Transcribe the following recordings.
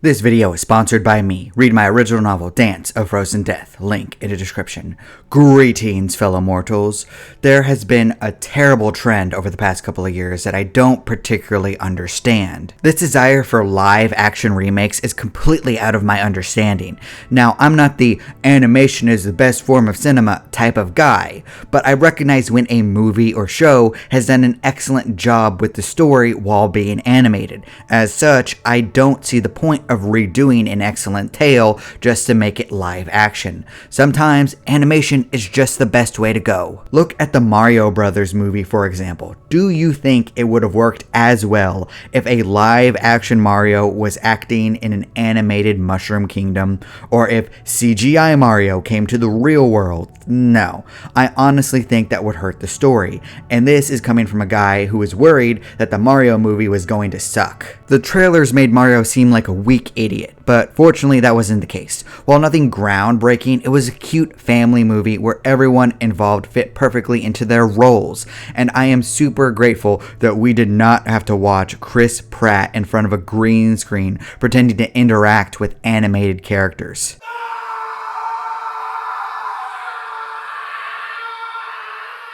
This video is sponsored by me. Read my original novel, Dance of Frozen Death, link in the description. Greetings, fellow mortals. There has been a terrible trend over the past couple of years that I don't particularly understand. This desire for live action remakes is completely out of my understanding. Now, I'm not the animation is the best form of cinema type of guy, but I recognize when a movie or show has done an excellent job with the story while being animated. As such, I don't see the point of redoing an excellent tale just to make it live action. Sometimes animation is just the best way to go. Look at the Mario Brothers movie, for example. Do you think it would have worked as well if a live action Mario was acting in an animated Mushroom Kingdom, or if CGI Mario came to the real world? No. I honestly think that would hurt the story, and this is coming from a guy who was worried that the Mario movie was going to suck. The trailers made Mario seem like a weak idiot, but fortunately that wasn't the case. While nothing groundbreaking, it was a cute family movie where everyone involved fit perfectly into their roles, and I am super grateful that we did not have to watch Chris Pratt in front of a green screen pretending to interact with animated characters.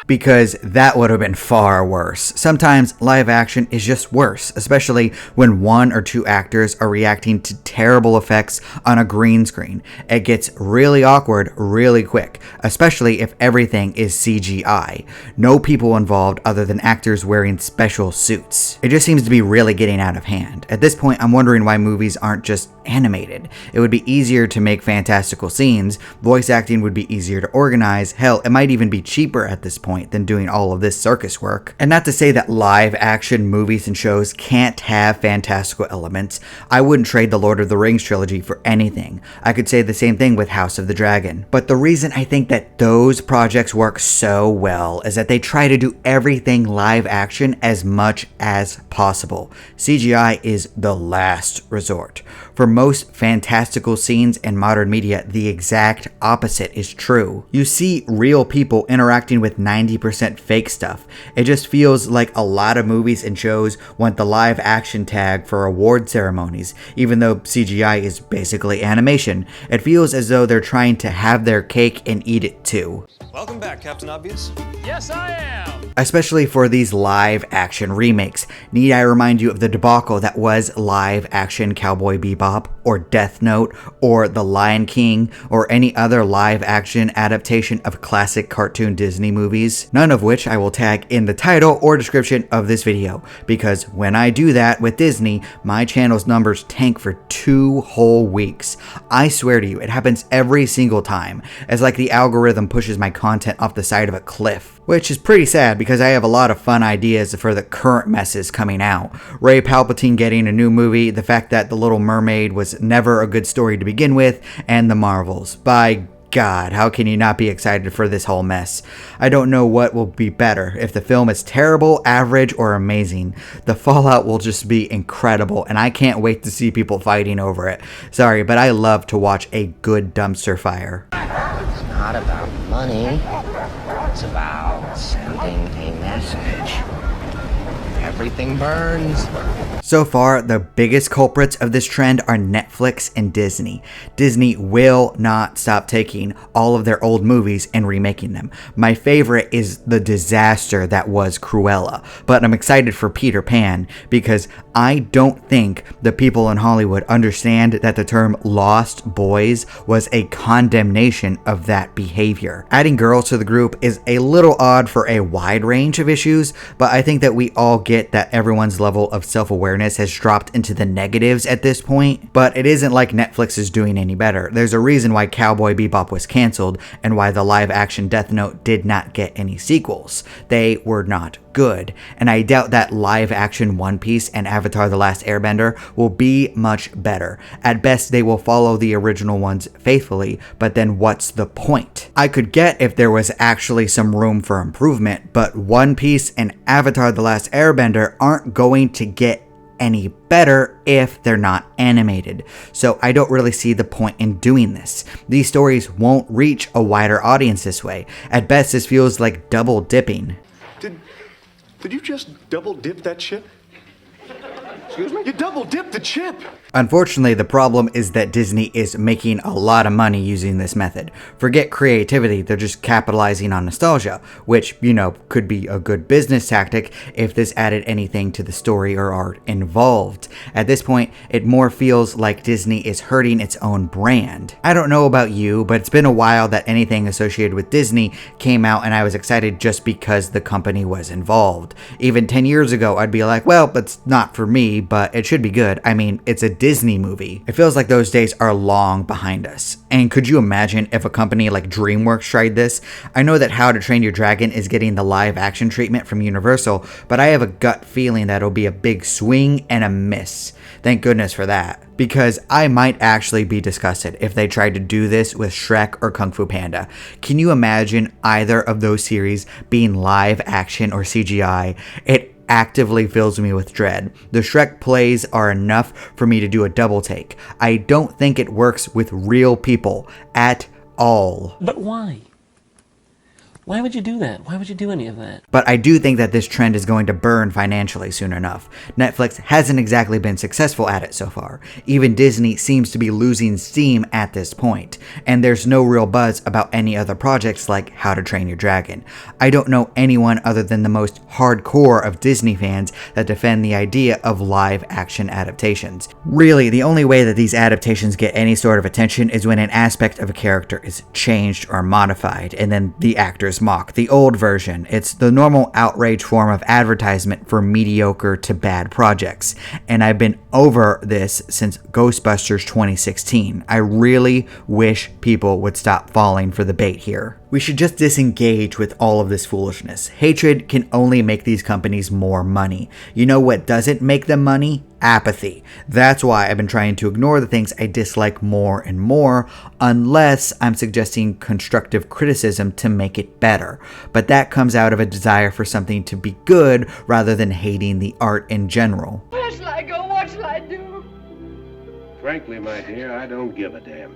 Because that would have been far worse. Sometimes live action is just worse, especially when one or two actors are reacting to terrible effects on a green screen. It gets really awkward really quick, especially if everything is CGI. No people involved other than actors wearing special suits. It just seems to be really getting out of hand. At this point, I'm wondering why movies aren't just animated. It would be easier to make fantastical scenes, voice acting would be easier to organize, hell, it might even be cheaper at this point than doing all of this circus work. And not to say that live action movies and shows can't have fantastical elements. I wouldn't trade the Lord of the Rings trilogy for anything. I could say the same thing with House of the Dragon. But the reason I think that those projects work so well is that they try to do everything live action as much as possible. CGI is the last resort. For most fantastical scenes in modern media, the exact opposite is true. You see real people interacting with 90% fake stuff. It just feels like a lot of movies and shows want the live action tag for award ceremonies, even though CGI is basically animation. It feels as though they're trying to have their cake and eat it too. Welcome back, Captain Obvious. Yes, I am! Especially for these live action remakes. Need I remind you of the debacle that was live action Cowboy Bebop, or Death Note, or The Lion King, or any other live action adaptation of classic cartoon Disney movies? None of which I will tag in the title or description of this video, because when I do that with Disney, my channel's numbers tank for 2 whole weeks. I swear to you, it happens every single time. It's like the algorithm pushes my content off the side of a cliff. Which is pretty sad because I have a lot of fun ideas for the current messes coming out. Rey Palpatine getting a new movie, the fact that The Little Mermaid was never a good story to begin with, and The Marvels. By God, how can you not be excited for this whole mess? I don't know what will be better, if the film is terrible, average, or amazing. The fallout will just be incredible, and I can't wait to see people fighting over it. Sorry, but I love to watch a good dumpster fire. It's not about money. It's about sending a message. Everything burns. So far, the biggest culprits of this trend are Netflix and Disney. Disney will not stop taking all of their old movies and remaking them. My favorite is the disaster that was Cruella, but I'm excited for Peter Pan because I don't think the people in Hollywood understand that the term Lost Boys was a condemnation of that behavior. Adding girls to the group is a little odd for a wide range of issues, but I think that we all get that everyone's level of self-awareness has dropped into the negatives at this point, but it isn't like Netflix is doing any better. There's a reason why Cowboy Bebop was canceled and why the live-action Death Note did not get any sequels. They were not good, and I doubt that live-action One Piece and Avatar: The Last Airbender will be much better. At best, they will follow the original ones faithfully, but then what's the point? I could get if there was actually some room for improvement, but One Piece and Avatar: The Last Airbender aren't going to get any better if they're not animated. So I don't really see the point in doing this. These stories won't reach a wider audience this way. At best, this feels like double dipping. Did you just double dip that chip? Excuse me? You double dipped the chip! Unfortunately, the problem is that Disney is making a lot of money using this method. Forget creativity, they're just capitalizing on nostalgia, which, could be a good business tactic if this added anything to the story or art involved. At this point, it more feels like Disney is hurting its own brand. I don't know about you, but it's been a while that anything associated with Disney came out and I was excited just because the company was involved. Even 10 years ago, I'd be like, well, it's not for me, but it should be good. I mean, it's a Disney movie. It feels like those days are long behind us. And could you imagine if a company like DreamWorks tried this? I know that How to Train Your Dragon is getting the live action treatment from Universal, but I have a gut feeling that it'll be a big swing and a miss. Thank goodness for that. Because I might actually be disgusted if they tried to do this with Shrek or Kung Fu Panda. Can you imagine either of those series being live action or CGI? It actively fills me with dread. The Shrek plays are enough for me to do a double take. I don't think it works with real people at all. But why? Why would you do that? Why would you do any of that? But I do think that this trend is going to burn financially soon enough. Netflix hasn't exactly been successful at it so far. Even Disney seems to be losing steam at this point. And there's no real buzz about any other projects like How to Train Your Dragon. I don't know anyone other than the most hardcore of Disney fans that defend the idea of live action adaptations. Really, the only way that these adaptations get any sort of attention is when an aspect of a character is changed or modified, and then the actors mock the old version. It's the normal outrage form of advertisement for mediocre to bad projects, and I've been over this since Ghostbusters 2016. I really wish people would stop falling for the bait here. We should just disengage with all of this foolishness. Hatred can only make these companies more money. You know what doesn't make them money? Apathy. That's why I've been trying to ignore the things I dislike more and more, unless I'm suggesting constructive criticism to make it better. But that comes out of a desire for something to be good rather than hating the art in general. Where shall I go? What shall I do? Frankly, my dear, I don't give a damn.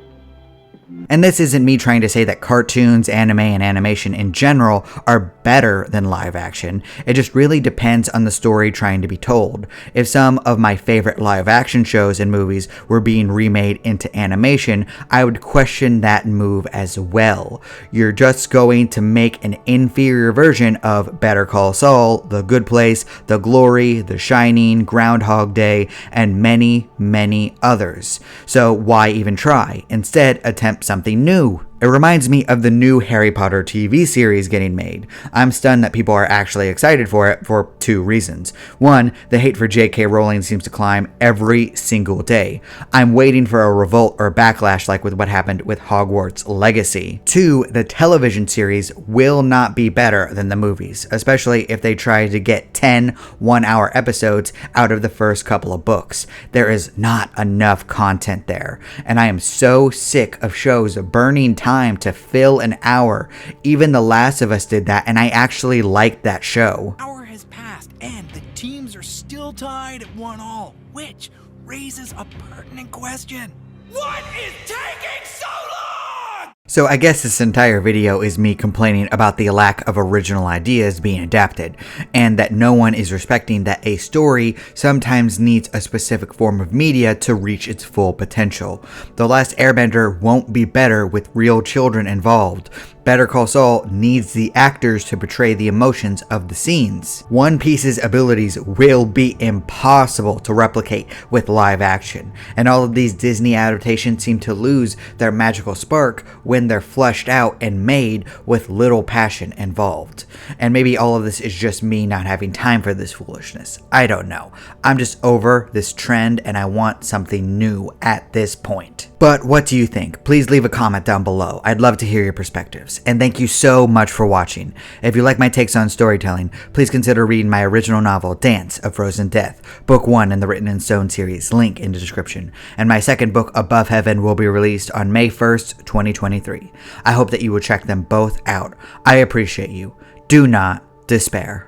And this isn't me trying to say that cartoons, anime, and animation in general are better than live action. It just really depends on the story trying to be told. If some of my favorite live action shows and movies were being remade into animation, I would question that move as well. You're just going to make an inferior version of Better Call Saul, The Good Place, The Glory, The Shining, Groundhog Day, and many, many others. So why even try? Instead, attempt something new. It reminds me of the new Harry Potter TV series getting made. I'm stunned that people are actually excited for it for two reasons. One, the hate for J.K. Rowling seems to climb every single day. I'm waiting for a revolt or backlash like with what happened with Hogwarts Legacy. Two, the television series will not be better than the movies, especially if they try to get 10 one-hour episodes out of the first couple of books. There is not enough content there, and I am so sick of shows burning time to fill an hour. Even The Last of Us did that, and I actually liked that show. Hour has passed, and the teams are still tied at 1-1, which raises a pertinent question. What is taking so long? So I guess this entire video is me complaining about the lack of original ideas being adapted, and that no one is respecting that a story sometimes needs a specific form of media to reach its full potential. The Last Airbender won't be better with real children involved. Better Call Saul needs the actors to portray the emotions of the scenes. One Piece's abilities will be impossible to replicate with live action, and all of these Disney adaptations seem to lose their magical spark when they're fleshed out and made with little passion involved. And maybe all of this is just me not having time for this foolishness. I don't know. I'm just over this trend and I want something new at this point. But what do you think? Please leave a comment down below. I'd love to hear your perspectives. And thank you so much for watching. If you like my takes on storytelling, please consider reading my original novel, Dance of Frozen Death, Book 1 in the Written in Stone series, link in the description. And my second book, Above Heaven, will be released on May 1st, 2023. I hope that you will check them both out. I appreciate you. Do not despair.